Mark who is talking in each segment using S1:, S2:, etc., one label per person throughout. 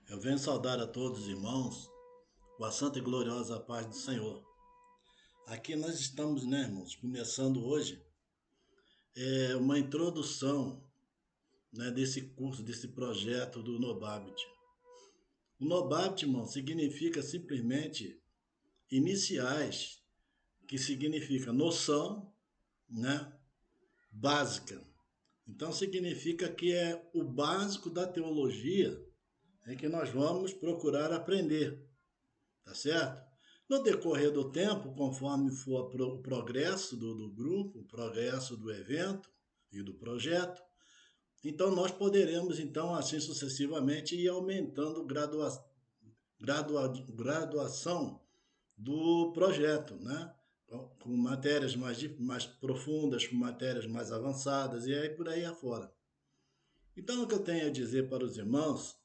S1: Eu venho saudar a todos os irmãos com a santa e gloriosa paz do Senhor. Aqui nós estamos, né, irmãos, começando hoje uma introdução, né, desse curso, desse projeto do Nobabit. O Nobabit, irmão, significa simplesmente iniciais, que significa noção, né, básica. Então significa que é o básico da teologia em que nós vamos procurar aprender. Tá certo? No decorrer do tempo, conforme for o progresso do grupo, o progresso do evento e do projeto, então nós poderemos, então, assim sucessivamente, ir aumentando graduação do projeto, né? Com matérias mais profundas, com matérias mais avançadas, e aí por aí afora. Então, o que eu tenho a dizer para os irmãos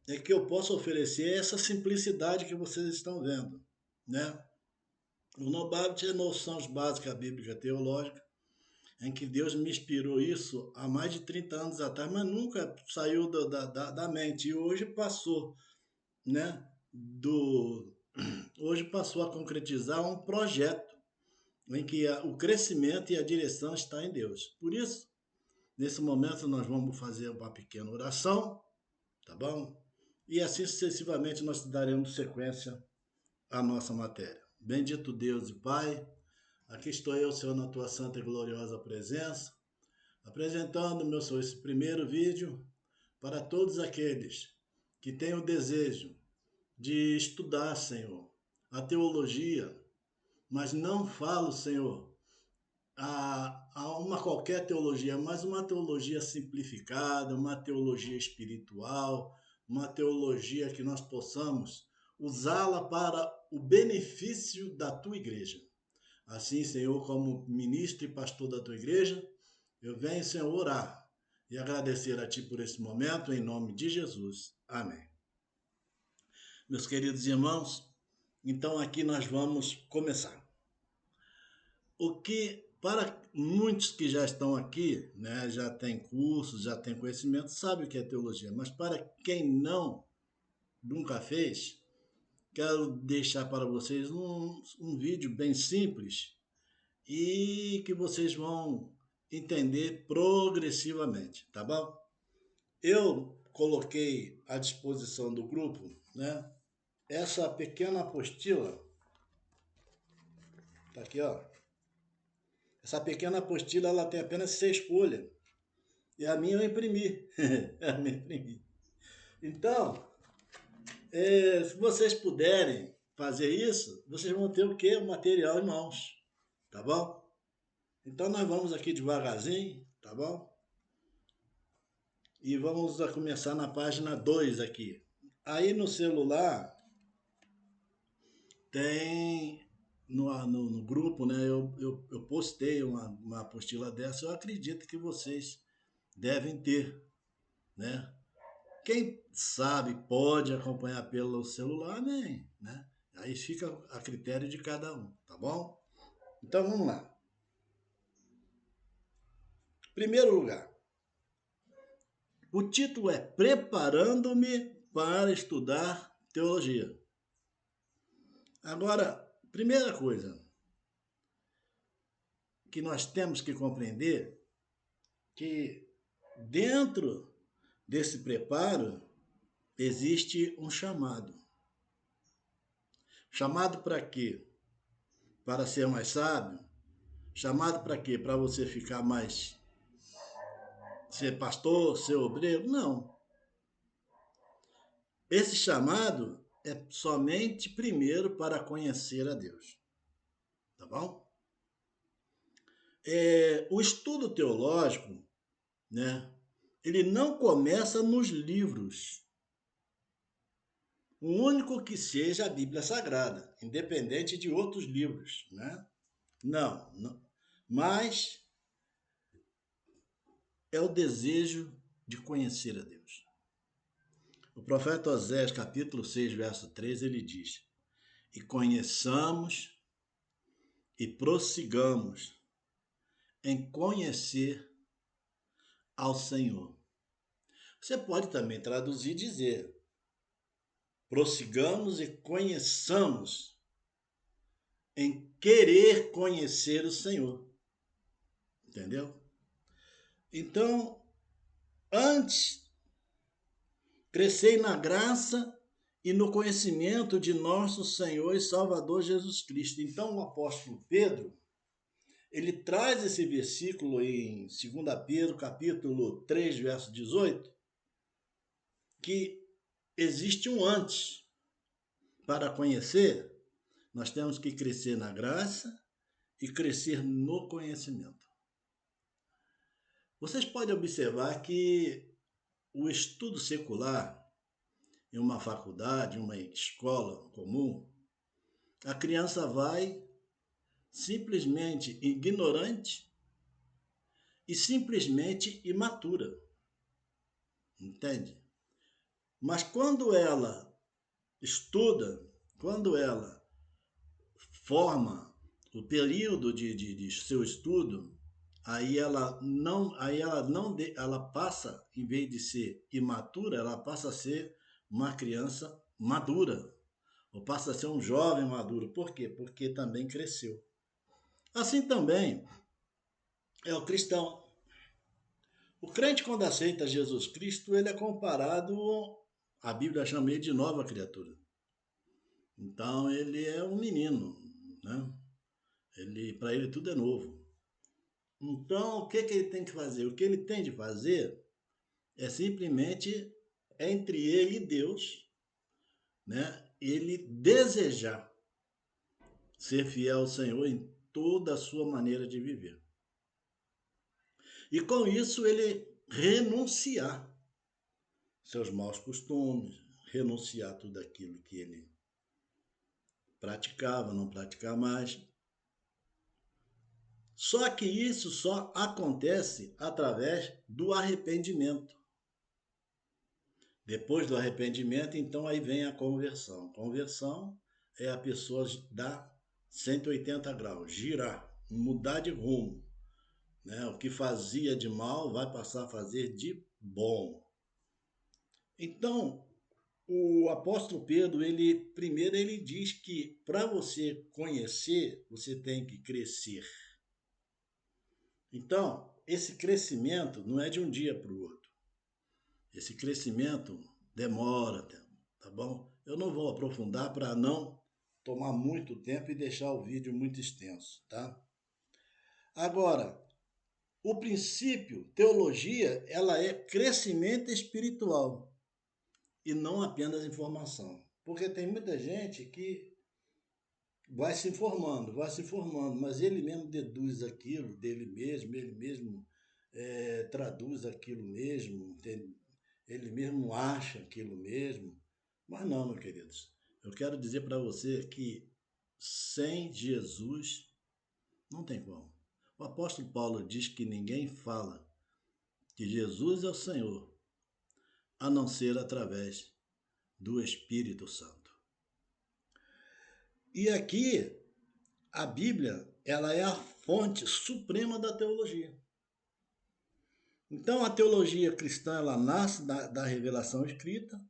S1: é que eu posso oferecer essa simplicidade que vocês estão vendo, né? O Nobabit é noções básicas bíblica teológica, em que Deus me inspirou isso há mais de 30 anos atrás, mas nunca saiu da mente. E hoje passou, né? Hoje passou a concretizar um projeto em que o crescimento e a direção está em Deus. Por isso, nesse momento, nós vamos fazer uma pequena oração, tá bom? E assim sucessivamente nós daremos sequência à nossa matéria. Bendito Deus e Pai, aqui estou eu, Senhor, na tua santa e gloriosa presença, apresentando, meu Senhor, esse primeiro vídeo para todos aqueles que têm o desejo de estudar, Senhor, a teologia, mas não falo, Senhor, a uma qualquer teologia, mas uma teologia simplificada, uma teologia espiritual, uma teologia que nós possamos usá-la para o benefício da tua igreja. Assim, Senhor, como ministro e pastor da tua igreja, eu venho, Senhor, orar e agradecer a ti por esse momento, em nome de Jesus. Amém. Meus queridos irmãos, então aqui nós vamos começar. O que, para muitos que já estão aqui, né, já tem cursos, já tem conhecimento, sabe o que é teologia, mas para quem nunca fez, quero deixar para vocês um vídeo bem simples e que vocês vão entender progressivamente, tá bom? Eu coloquei à disposição do grupo, né, essa pequena apostila, tá aqui, ó. Essa pequena apostila, ela tem apenas 6 folhas. E a minha eu imprimi. A minha eu imprimi. Então, se vocês puderem fazer isso, vocês vão ter o quê? O material em mãos, tá bom? Então nós vamos aqui devagarzinho, tá bom? E vamos começar na página 2 aqui. Aí no celular tem no grupo, né? Eu postei uma apostila dessa, eu acredito que vocês devem ter, né? Quem sabe pode acompanhar pelo celular, né? Aí fica a critério de cada um, tá bom? Então vamos lá. Primeiro lugar, o título é Preparando-me para estudar teologia. Agora, primeira coisa que nós temos que compreender que dentro desse preparo existe um chamado. Chamado para quê? Para ser mais sábio? Chamado para quê? Para você ficar mais ser pastor, ser obreiro? Não. Esse chamado é somente primeiro para conhecer a Deus. Tá bom? O estudo teológico, né? Ele não começa nos livros. O único que seja a Bíblia Sagrada, independente de outros livros, né? Não. Mas é o desejo de conhecer a Deus. O profeta Osés, capítulo 6, verso 13, ele diz: E conheçamos e prossigamos em conhecer ao Senhor. Você pode também traduzir e dizer: prossigamos e conheçamos em querer conhecer o Senhor. Entendeu? Então, antes, crescei na graça e no conhecimento de nosso Senhor e Salvador Jesus Cristo. Então, o apóstolo Pedro, ele traz esse versículo em 2 Pedro, capítulo 3, verso 18, que existe um antes. Para conhecer, nós temos que crescer na graça e crescer no conhecimento. Vocês podem observar que o estudo secular, em uma faculdade, em uma escola comum, a criança vai simplesmente ignorante e simplesmente imatura. Entende? Mas quando ela estuda, quando ela forma o período de seu estudo, ela passa, em vez de ser imatura, ela passa a ser uma criança madura, ou passa a ser um jovem maduro. Por quê? Porque também cresceu. Assim também é o cristão. O crente, quando aceita Jesus Cristo, ele é comparado, a Bíblia chama ele de nova criatura. Então ele é um menino, né? Para ele tudo é novo. Então o que ele tem que fazer? O que ele tem de fazer é simplesmente entre ele e Deus, né? Ele desejar ser fiel ao Senhor em toda a sua maneira de viver. E com isso ele renunciar seus maus costumes, renunciar tudo aquilo que ele praticava, não praticar mais. Só que isso só acontece através do arrependimento. Depois do arrependimento, então aí vem a conversão. Conversão é a pessoa dar 180 graus, girar, mudar de rumo, né? O que fazia de mal vai passar a fazer de bom. Então, o apóstolo Pedro, primeiro ele diz que para você conhecer, você tem que crescer. Então, esse crescimento não é de um dia para o outro. Esse crescimento demora, tá bom? Eu não vou aprofundar para não tomar muito tempo e deixar o vídeo muito extenso, tá? Agora, o princípio, teologia, ela é crescimento espiritual e não apenas informação. Porque tem muita gente que vai se informando, mas ele mesmo deduz aquilo dele mesmo, ele mesmo traduz aquilo mesmo, ele mesmo acha aquilo mesmo. Mas não, meus queridos. Eu quero dizer para você que sem Jesus não tem como. O apóstolo Paulo diz que ninguém fala que Jesus é o Senhor, a não ser através do Espírito Santo. E aqui, a Bíblia, ela é a fonte suprema da teologia. Então, a teologia cristã, ela nasce da revelação escrita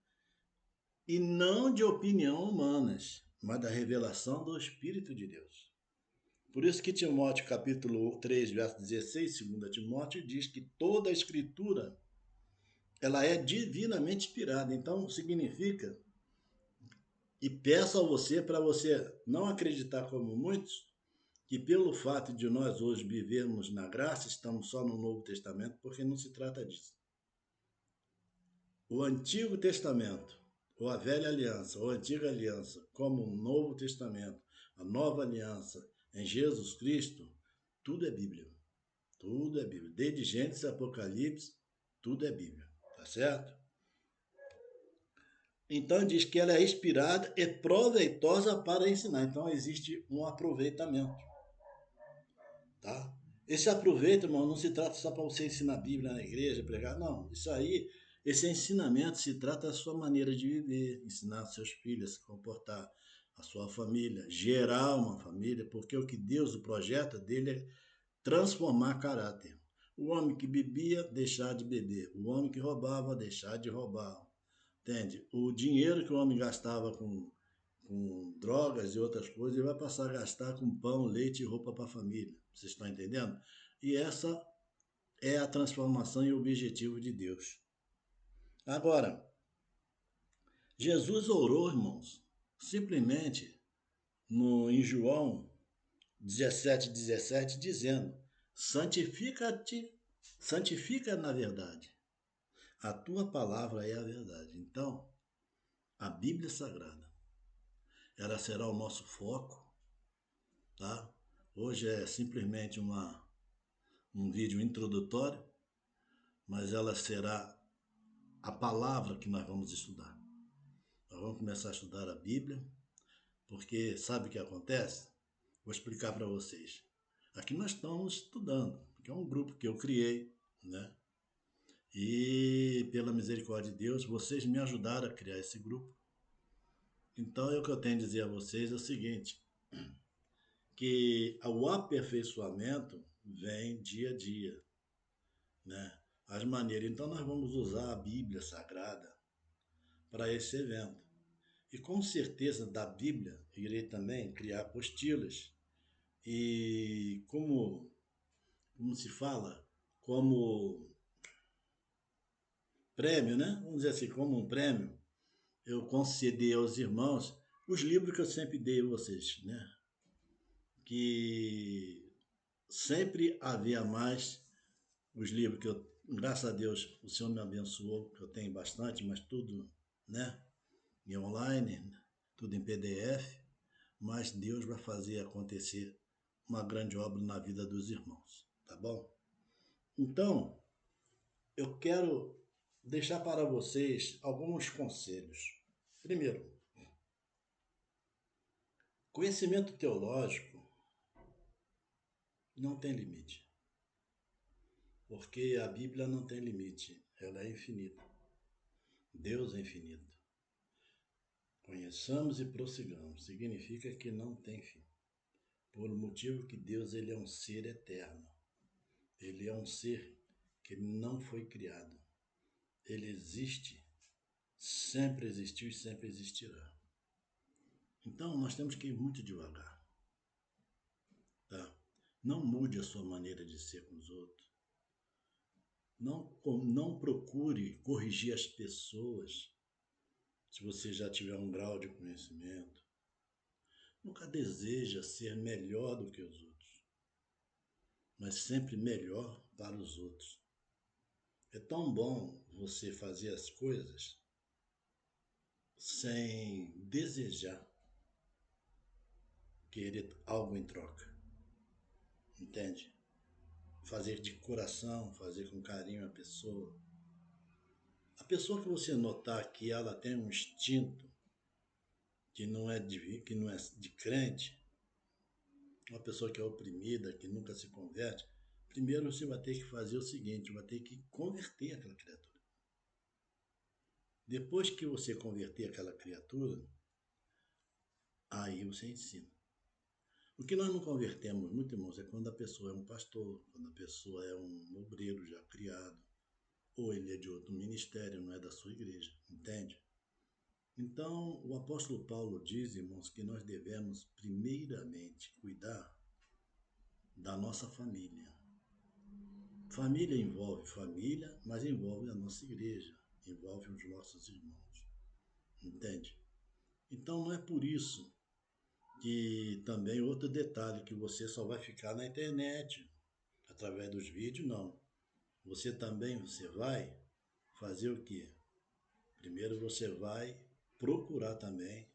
S1: e não de opinião humanas, mas da revelação do Espírito de Deus. Por isso que Timóteo, capítulo 3, verso 16, 2 Timóteo, diz que toda a escritura ela é divinamente inspirada. Então, significa, e peço a você, para você não acreditar como muitos, que pelo fato de nós hoje vivermos na graça, estamos só no Novo Testamento, porque não se trata disso. O Antigo Testamento, ou a Velha Aliança, ou a Antiga Aliança, como o Novo Testamento, a Nova Aliança, em Jesus Cristo, tudo é Bíblia. Tudo é Bíblia. Desde Gênesis e Apocalipse, tudo é Bíblia. Tá certo? Então diz que ela é inspirada e proveitosa para ensinar. Então existe um aproveitamento. Tá? Esse aproveito, irmão, não se trata só para você ensinar a Bíblia na igreja, pregar. Não, isso aí, esse ensinamento se trata da sua maneira de viver, ensinar seus filhos a se comportar, a sua família, gerar uma família, porque o que Deus, o projeto dele é transformar caráter. O homem que bebia, deixar de beber. O homem que roubava, deixar de roubar. entende? O dinheiro que o homem gastava com drogas e outras coisas, ele vai passar a gastar com pão, leite e roupa para a família. Vocês estão entendendo? E essa é a transformação e o objetivo de Deus. Agora, Jesus orou, irmãos, simplesmente em João 17:17, dizendo: santifica-te, santifica na verdade. A tua palavra é a verdade. Então, a Bíblia Sagrada, ela será o nosso foco, tá? Hoje é simplesmente um vídeo introdutório, mas ela será a palavra que nós vamos estudar. Nós vamos começar a estudar a Bíblia, porque sabe o que acontece? Vou explicar para vocês. Aqui nós estamos estudando, que é um grupo que eu criei, né? E pela misericórdia de Deus, vocês me ajudaram a criar esse grupo. Então, o que eu tenho a dizer a vocês é o seguinte, que o aperfeiçoamento vem dia a dia, né? As maneiras. Então, nós vamos usar a Bíblia Sagrada para esse evento. E com certeza da Bíblia irei também criar apostilas. E como se fala, como prêmio, né? Vamos dizer assim, como um prêmio, eu concedi aos irmãos os livros que eu sempre dei a vocês, né? Que sempre havia mais os livros que eu, graças a Deus, o Senhor me abençoou, que eu tenho bastante, mas tudo, né? Em online, tudo em PDF, mas Deus vai fazer acontecer uma grande obra na vida dos irmãos, tá bom? Então, eu quero deixar para vocês alguns conselhos. Primeiro, conhecimento teológico não tem limite, porque a Bíblia não tem limite, ela é infinita. Deus é infinito. Conheçamos e prossigamos, significa que não tem fim. Por motivo que Deus ele é um ser eterno. Ele é um ser que não foi criado. Ele existe, sempre existiu e sempre existirá. Então, nós temos que ir muito devagar, tá? Não mude a sua maneira de ser com os outros. Não procure corrigir as pessoas se você já tiver um grau de conhecimento. Nunca deseja ser melhor do que os outros, mas sempre melhor para os outros. É tão bom você fazer as coisas sem desejar querer algo em troca, entende? Fazer de coração, fazer com carinho a pessoa. A pessoa que você notar que ela tem um instinto que não é de crente, uma pessoa que é oprimida, que nunca se converte, primeiro você vai ter que fazer o seguinte, vai ter que converter aquela criatura. Depois que você converter aquela criatura, aí você ensina. O que nós não convertemos muito, irmãos, é quando a pessoa é um pastor, quando a pessoa é um obreiro já criado, ou ele é de outro ministério, não é da sua igreja, entende? Então, o apóstolo Paulo diz, irmãos, que nós devemos primeiramente cuidar da nossa família. Família envolve família, mas envolve a nossa igreja, envolve os nossos irmãos, entende? Então, não é por isso que também outro detalhe que você só vai ficar na internet, através dos vídeos, não. Você vai fazer o quê? Primeiro você vai procurar também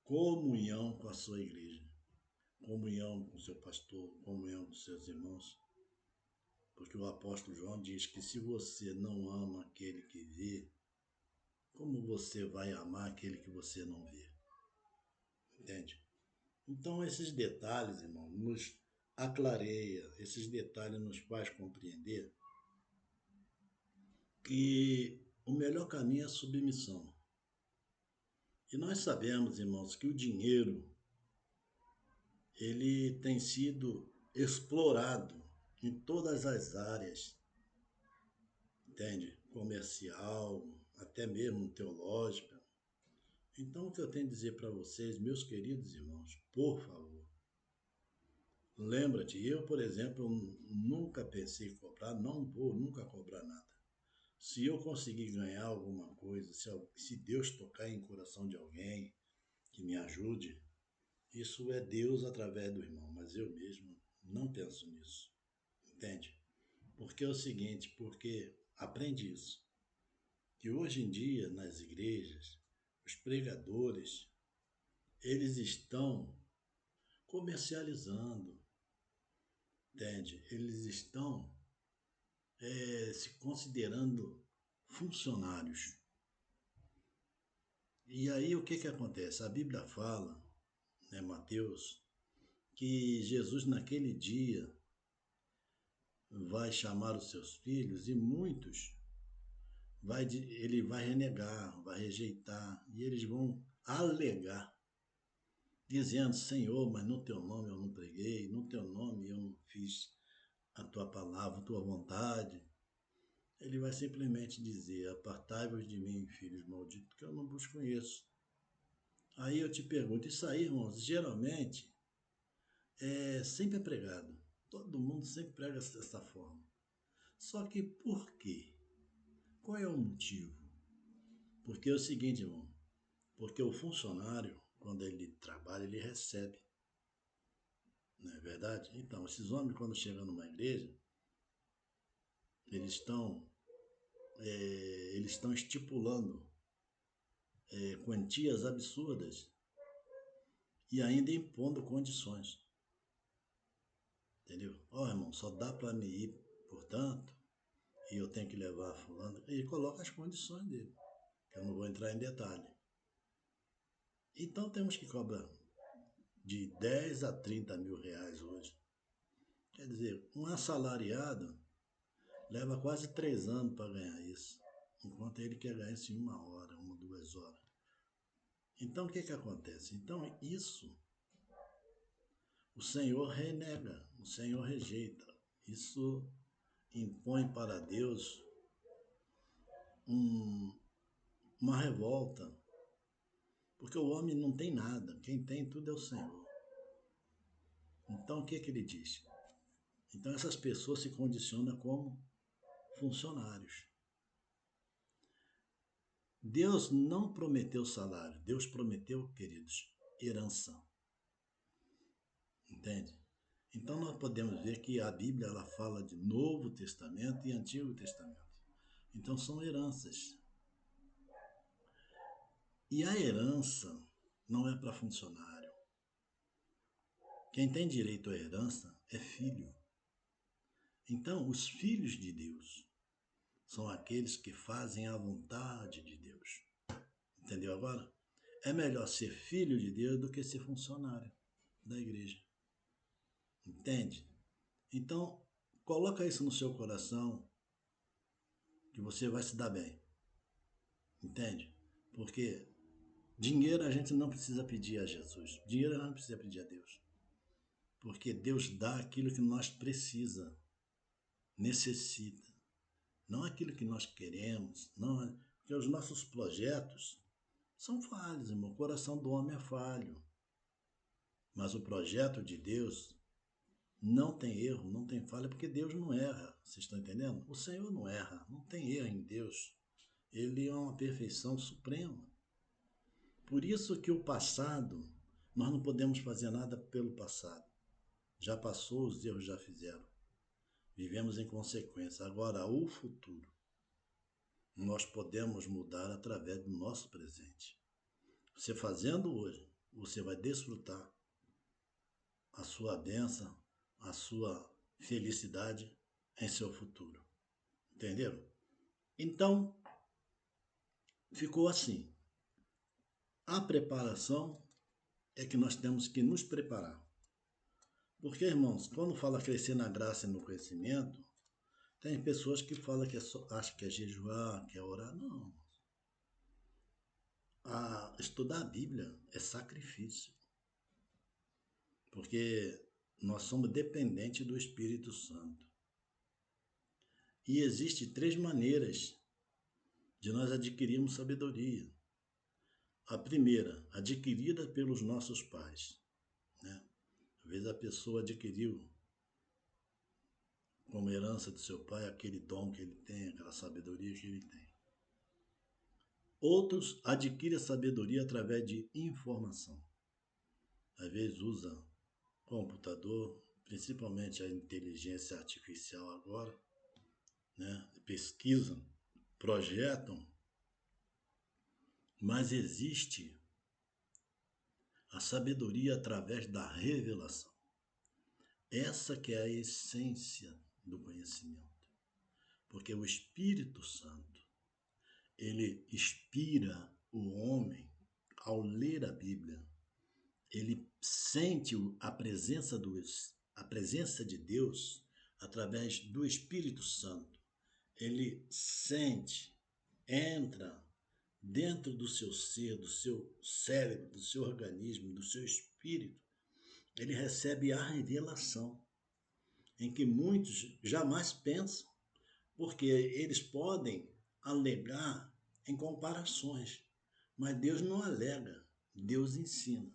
S1: comunhão com a sua igreja, comunhão com o seu pastor, comunhão com seus irmãos. Porque o apóstolo João diz que se você não ama aquele que vê, como você vai amar aquele que você não vê? Entende? Então esses detalhes, irmão, nos aclareia, esses detalhes nos faz compreender que o melhor caminho é a submissão. E nós sabemos, irmãos, que o dinheiro ele tem sido explorado em todas as áreas, entende? Comercial, até mesmo teológica. Então, o que eu tenho a dizer para vocês, meus queridos irmãos, por favor, lembra-te, eu, por exemplo, nunca pensei em cobrar, não vou nunca cobrar nada. Se eu conseguir ganhar alguma coisa, se Deus tocar em coração de alguém que me ajude, isso é Deus através do irmão, mas eu mesmo não penso nisso, entende? Porque é o seguinte, porque aprende isso, que hoje em dia nas igrejas, os pregadores, eles estão comercializando, entende? Eles estão se considerando funcionários. E aí o que que acontece? A Bíblia fala, né, Mateus, que Jesus naquele dia vai chamar os seus filhos e muitos ele vai renegar, vai rejeitar e eles vão alegar, dizendo: Senhor, mas no teu nome eu não preguei, no teu nome eu não fiz a tua palavra, a tua vontade. Ele vai simplesmente dizer: apartai-vos de mim, filhos malditos, que eu não vos conheço. Aí eu te pergunto, isso aí, irmãos, geralmente sempre é pregado. Todo mundo sempre prega dessa forma. Só que por quê? Qual é o motivo? Porque é o seguinte, irmão, porque o funcionário, quando ele trabalha, ele recebe. Não é verdade? Então, esses homens, quando chegam numa igreja, eles estão, eles estão estipulando quantias absurdas e ainda impondo condições. Entendeu? Ó, irmão, só dá para me ir, portanto, e eu tenho que levar fulano. E coloca as condições dele, que eu não vou entrar em detalhe. Então temos que cobrar de 10 a 30 mil reais hoje. Quer dizer, um assalariado leva quase 3 anos para ganhar isso, enquanto ele quer ganhar isso em 1 hora, 2 horas. Então o que que acontece? Então isso o Senhor renega, o Senhor rejeita. Isso impõe para Deus um, uma revolta, porque o homem não tem nada, quem tem tudo é o Senhor. Então o que que ele diz? Então essas pessoas se condicionam como funcionários. Deus não prometeu salário, Deus prometeu, queridos, herança. Entende? Então nós podemos ver que a Bíblia ela fala de Novo Testamento e Antigo Testamento. Então são heranças. E a herança não é para funcionário. Quem tem direito à herança é filho. Então, os filhos de Deus são aqueles que fazem a vontade de Deus. Entendeu agora? É melhor ser filho de Deus do que ser funcionário da igreja. Entende? Então, coloca isso no seu coração que você vai se dar bem. Entende? Porque dinheiro a gente não precisa pedir a Jesus. Dinheiro a gente não precisa pedir a Deus. Porque Deus dá aquilo que nós precisa, necessita. Não aquilo que nós queremos. Não, porque os nossos projetos são falhos, irmão. O coração do homem é falho. Mas o projeto de Deus não tem erro, não tem falha, porque Deus não erra. Vocês estão entendendo? O Senhor não erra, não tem erro em Deus. Ele é uma perfeição suprema. Por isso que o passado, nós não podemos fazer nada pelo passado. Já passou, os erros já fizeram. Vivemos em consequência. Agora, o futuro, nós podemos mudar através do nosso presente. Você fazendo hoje, você vai desfrutar a sua bênção, a sua felicidade em seu futuro. Entenderam? Então, ficou assim. A preparação é que nós temos que nos preparar. Porque, irmãos, quando fala crescer na graça e no conhecimento, tem pessoas que falam que acham que é jejuar, que é orar. Não. Estudar a Bíblia é sacrifício. Porque nós somos dependentes do Espírito Santo. E existem 3 maneiras de nós adquirirmos sabedoria. A primeira, adquirida pelos nossos pais, né? Às vezes a pessoa adquiriu como herança do seu pai aquele dom que ele tem, aquela sabedoria que ele tem. Outros adquirem a sabedoria através de informação. Às vezes usa computador, principalmente a inteligência artificial agora, né? Pesquisam, projetam, mas existe a sabedoria através da revelação. Essa que é a essência do conhecimento. Porque o Espírito Santo, ele inspira o homem ao ler a Bíblia. Ele sente a presença de Deus através do Espírito Santo. Ele sente, entra dentro do seu ser, do seu cérebro, do seu organismo, do seu espírito. Ele recebe a revelação, em que muitos jamais pensam, porque eles podem alegar em comparações, mas Deus não alega, Deus ensina,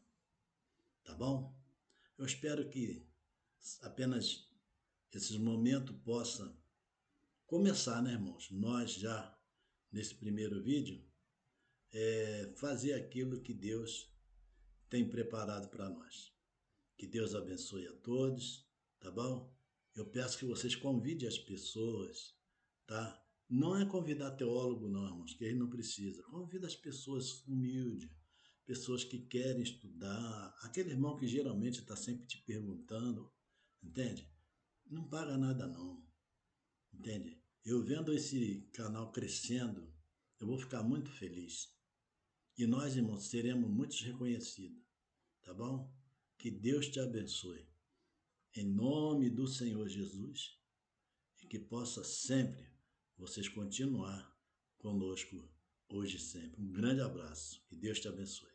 S1: tá bom? Eu espero que apenas esses momentos possam começar, né, irmãos? Nós já, nesse primeiro vídeo, fazer aquilo que Deus tem preparado para nós. Que Deus abençoe a todos, tá bom? Eu peço que vocês convidem as pessoas, tá? Não é convidar teólogo, não, irmãos, que ele não precisa. Convida as pessoas humildes, pessoas que querem estudar, aquele irmão que geralmente está sempre te perguntando, entende? Não paga nada, não, entende? Eu vendo esse canal crescendo, eu vou ficar muito feliz. E nós, irmãos, seremos muito reconhecidos, tá bom? Que Deus te abençoe. Em nome do Senhor Jesus, e que possa sempre vocês continuar conosco hoje e sempre. Um grande abraço. Que Deus te abençoe.